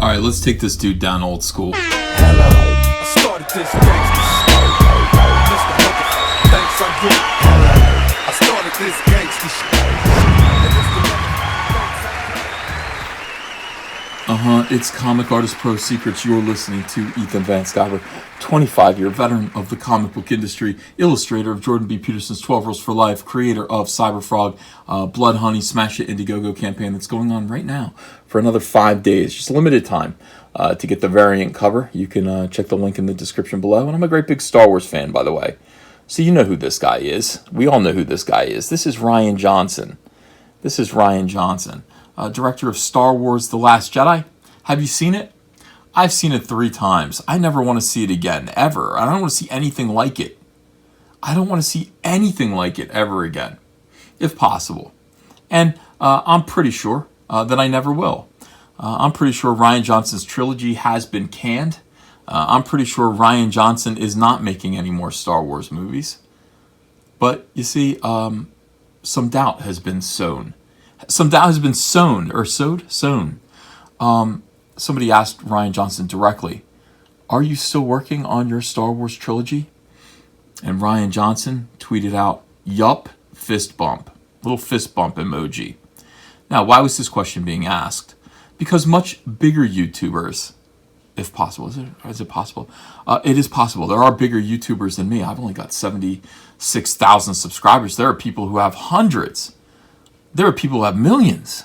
All right, let's take this dude down old school. Hello, I started this gangsta shit. Just to thanks I'm good. Hello, I started this gangsta shit. It's Comic Artist Pro Secrets. You're listening to Ethan Van Sciver, 25-year veteran of the comic book industry, illustrator of Jordan B. Peterson's 12 Rules for Life, creator of Cyberfrog, Blood Honey, Smash It Indiegogo campaign that's going on right now for another 5 days, just limited time to get the variant cover. You can check the link in the description below. And I'm a great big Star Wars fan, by the way. So you know who this guy is. We all know who this guy is. This is Rian Johnson. Director of Star Wars The Last Jedi. Have you seen it? I've seen it 3 times. I never want to see it again, ever. I don't want to see anything like it. I don't want to see anything like it ever again, if possible. And I'm pretty sure that I never will. I'm pretty sure Rian Johnson's trilogy has been canned. I'm pretty sure Rian Johnson is not making any more Star Wars movies. But, you see, some doubt has been sown. Some doubt has been sown. Somebody asked Rian Johnson directly, "Are you still working on your Star Wars trilogy?" And Rian Johnson tweeted out, "Yup, fist bump." Little fist bump emoji. Now, why was this question being asked? Because much bigger YouTubers, if possible, is it possible? It is possible. There are bigger YouTubers than me. I've only got 76,000 subscribers. There are people who have hundreds. There are people who have millions.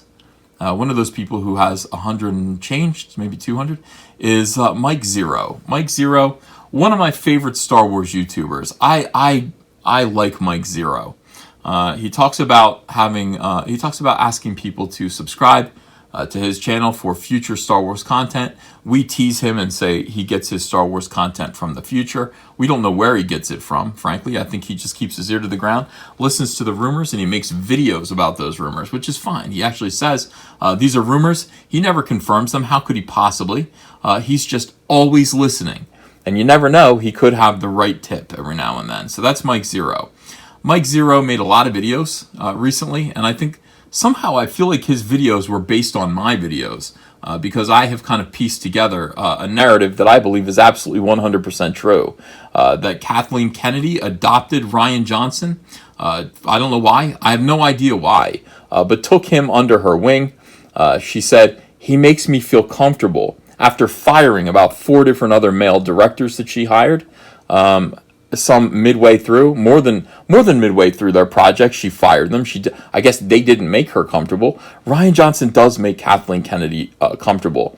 One of those people who has 100 and change, maybe 200, is Mike Zeroh. Mike Zeroh, one of my favorite Star Wars YouTubers. I like Mike Zeroh. He talks about asking people to subscribe to his channel for future Star Wars content. We tease him and say he gets his Star Wars content from the future. We don't know where he gets it from, frankly. I think he just keeps his ear to the ground, listens to the rumors, and he makes videos about those rumors, which is fine. He actually says, these are rumors. He never confirms them. How could he possibly? He's just always listening. And you never know, he could have the right tip every now and then. So that's Mike Zeroh. Mike Zeroh made a lot of videos recently, and I think somehow I feel like his videos were based on my videos because I have kind of pieced together a narrative that I believe is absolutely 100% true. That Kathleen Kennedy adopted Rian Johnson. I don't know why. I have no idea why, but took him under her wing. She said, "He makes me feel comfortable," after firing about 4 different other male directors that she hired. Some midway through, more than midway through their project, she fired them. I guess they didn't make her comfortable. Rian Johnson does make Kathleen Kennedy comfortable.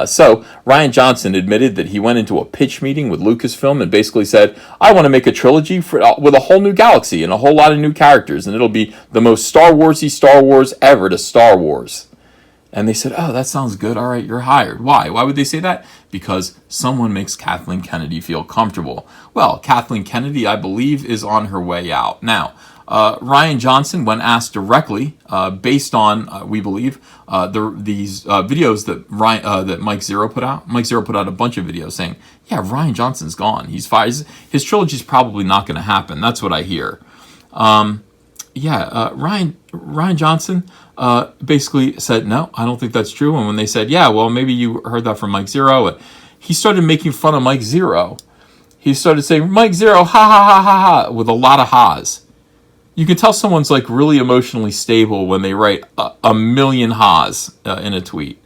So Rian Johnson admitted that he went into a pitch meeting with Lucasfilm and basically said, "I want to make a trilogy with a whole new galaxy and a whole lot of new characters, and it'll be the most Star Warsy Star Wars ever to Star Wars." And they said, "Oh, that sounds good. All right, you're hired." Why? Why would they say that? Because someone makes Kathleen Kennedy feel comfortable. Well, Kathleen Kennedy, I believe, is on her way out. Now, Rian Johnson, when asked directly, based on, we believe, these videos that Mike Zeroh put out. Mike Zeroh put out a bunch of videos saying, "Yeah, Rian Johnson's gone. He's fired. His trilogy's probably not going to happen." That's what I hear. Rian Johnson basically said, "No, I don't think that's true." And when they said, "Yeah, well, maybe you heard that from Mike Zeroh," he started making fun of Mike Zeroh. He started saying, "Mike Zeroh, ha ha ha ha ha," with a lot of ha's. You can tell someone's like really emotionally stable when they write a million ha's in a tweet.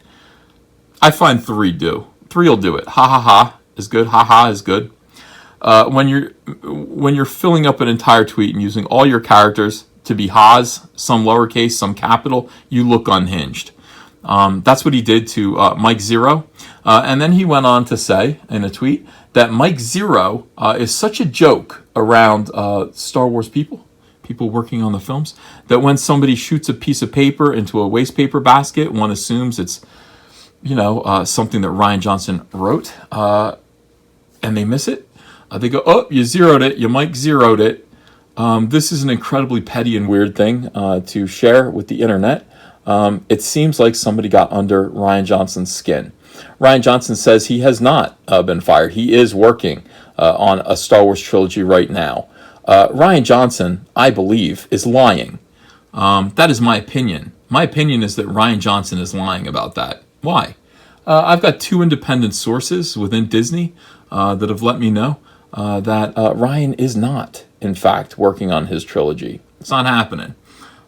I find 3 do. 3 will do it. Ha ha ha is good. Ha ha is good. When you're filling up an entire tweet and using all your characters to be ha's, some lowercase, some capital, you look unhinged. That's what he did to Mike Zeroh. And then he went on to say in a tweet that Mike Zeroh is such a joke around Star Wars people working on the films, that when somebody shoots a piece of paper into a waste paper basket, one assumes it's, something that Rian Johnson wrote, and they miss it. They go, "Oh, you zeroed it. You Mike Zeroed it." This is an incredibly petty and weird thing to share with the internet. It seems like somebody got under Rian Johnson's skin. Rian Johnson says he has not been fired. He is working on a Star Wars trilogy right now. Rian Johnson, I believe, is lying. That is my opinion. My opinion is that Rian Johnson is lying about that. Why? I've got two independent sources within Disney that have let me know that Ryan is not, in fact, working on his trilogy. It's not happening.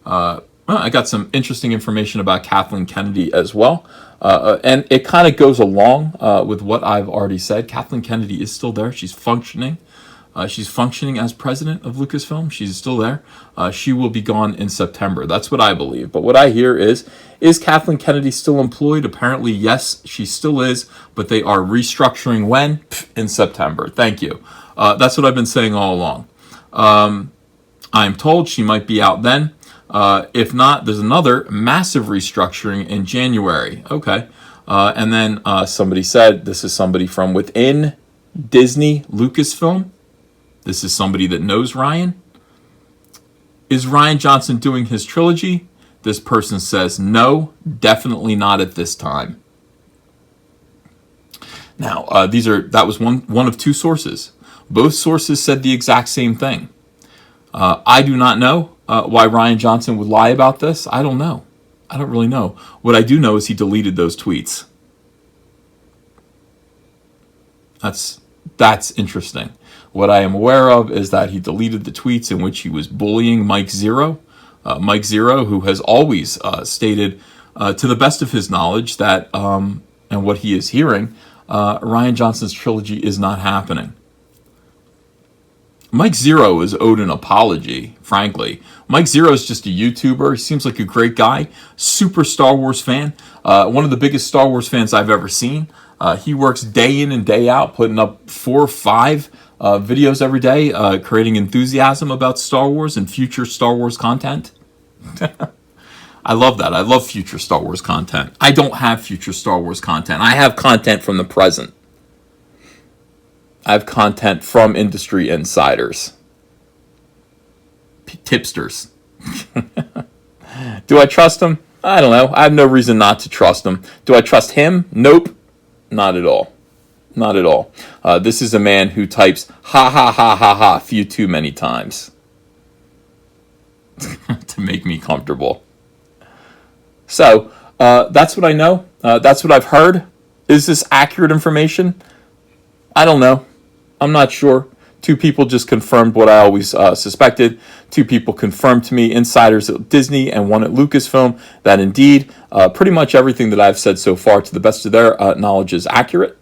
Well, I got some interesting information about Kathleen Kennedy as well. And it kind of goes along with what I've already said. Kathleen Kennedy is still there. She's functioning. She's functioning as president of Lucasfilm. She's still there. She will be gone in September. That's what I believe. But what I hear is Kathleen Kennedy still employed? Apparently, yes, she still is. But they are restructuring when? In September. Thank you. That's what I've been saying all along. I'm told she might be out then. If not, there's another massive restructuring in January. Okay. And then somebody said, this is somebody from within Disney Lucasfilm. This is somebody that knows Ryan. Is Rian Johnson doing his trilogy? This person says, no, definitely not at this time. Now, that was one of two sources. Both sources said the exact same thing. I do not know why Rian Johnson would lie about this. I don't know. I don't really know. What I do know is he deleted those tweets. That's interesting. What I am aware of is that he deleted the tweets in which he was bullying Mike Zeroh. Mike Zeroh, who has always stated, to the best of his knowledge, that and what he is hearing, Rian Johnson's trilogy is not happening. Mike Zeroh is owed an apology, frankly. Mike Zeroh is just a YouTuber. He seems like a great guy. Super Star Wars fan. One of the biggest Star Wars fans I've ever seen. He works day in and day out, putting up 4 or 5 videos every day, creating enthusiasm about Star Wars and future Star Wars content. I love that. I love future Star Wars content. I don't have future Star Wars content. I have content from the present. I have content from industry insiders. Tipsters. Do I trust him? I don't know. I have no reason not to trust him. Do I trust him? Nope. Not at all. Not at all. This is a man who types ha ha ha ha ha few too many times to make me comfortable. So that's what I know. That's what I've heard. Is this accurate information? I don't know. I'm not sure. 2 people just confirmed what I always suspected. 2 people confirmed to me, insiders at Disney and one at Lucasfilm, that indeed pretty much everything that I've said so far, to the best of their knowledge, is accurate.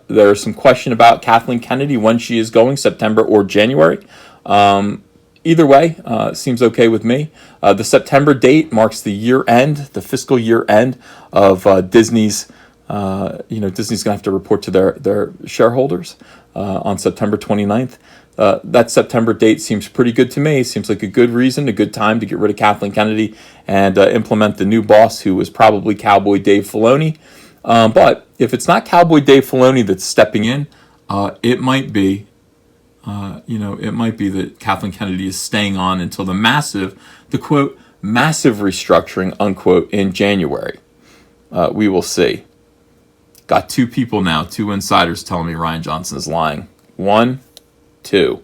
There's some question about Kathleen Kennedy, when she is going, September or January. Either way, seems okay with me. The September date marks the year end, the fiscal year end of Disney's. Disney's going to have to report to their shareholders on September 29th. That September date seems pretty good to me. Seems like a good reason, a good time to get rid of Kathleen Kennedy and implement the new boss, who is probably Cowboy Dave Filoni. But if it's not Cowboy Dave Filoni that's stepping in, it might be, it might be that Kathleen Kennedy is staying on until the quote, massive restructuring, unquote, in January. We will see. Got 2 people now, 2 insiders telling me Rian Johnson is lying. 1, 2.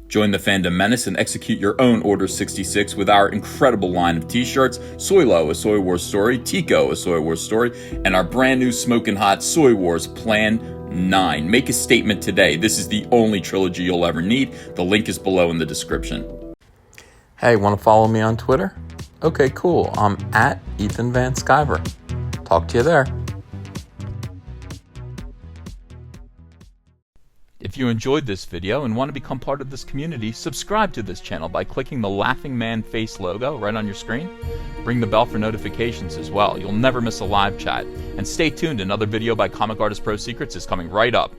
Join the fandom menace and execute your own Order 66 with our incredible line of t-shirts, Soylo, a Soy Wars story, Tico, a Soy Wars story, and our brand new smoking hot Soy Wars Plan 9. Make a statement today. This is the only trilogy you'll ever need. The link is below in the description. Hey, want to follow me on Twitter? Okay, cool. I'm at Ethan Van Sciver. Talk to you there. If you enjoyed this video and want to become part of this community, subscribe to this channel by clicking the laughing man face logo right on your screen. Ring the bell for notifications as well. You'll never miss a live chat. And stay tuned, another video by Comic Artist Pro Secrets is coming right up.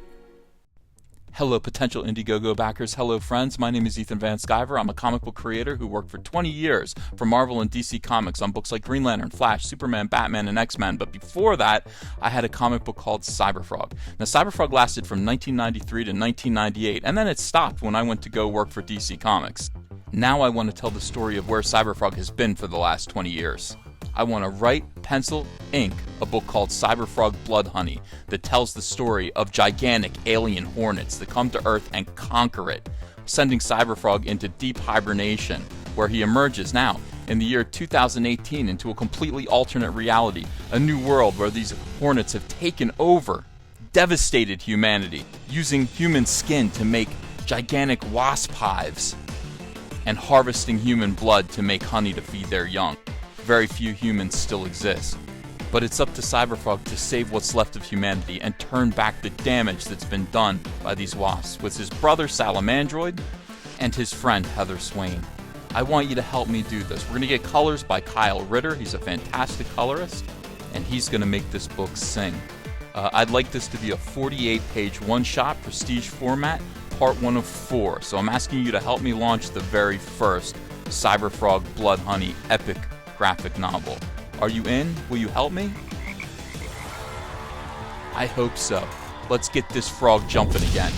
Hello, potential Indiegogo backers. Hello, friends. My name is Ethan Van Sciver. I'm a comic book creator who worked for 20 years for Marvel and DC Comics on books like Green Lantern, Flash, Superman, Batman, and X-Men. But before that, I had a comic book called Cyberfrog. Now, Cyberfrog lasted from 1993 to 1998, and then it stopped when I went to go work for DC Comics. Now I want to tell the story of where Cyberfrog has been for the last 20 years. I want to write, pencil, ink a book called Cyberfrog Blood Honey that tells the story of gigantic alien hornets that come to Earth and conquer it, sending Cyberfrog into deep hibernation, where he emerges now in the year 2018 into a completely alternate reality, a new world where these hornets have taken over, devastated humanity, using human skin to make gigantic wasp hives, and harvesting human blood to make honey to feed their young. Very few humans still exist. But it's up to Cyberfrog to save what's left of humanity and turn back the damage that's been done by these wasps with his brother Salamandroid and his friend Heather Swain. I want you to help me do this. We're going to get colors by Kyle Ritter. He's a fantastic colorist, and he's going to make this book sing. I'd like this to be a 48-page one-shot prestige format, part 1 of 4. So I'm asking you to help me launch the very first Cyberfrog Blood Honey epic graphic novel. Are you in? Will you help me? I hope so. Let's get this frog jumping again.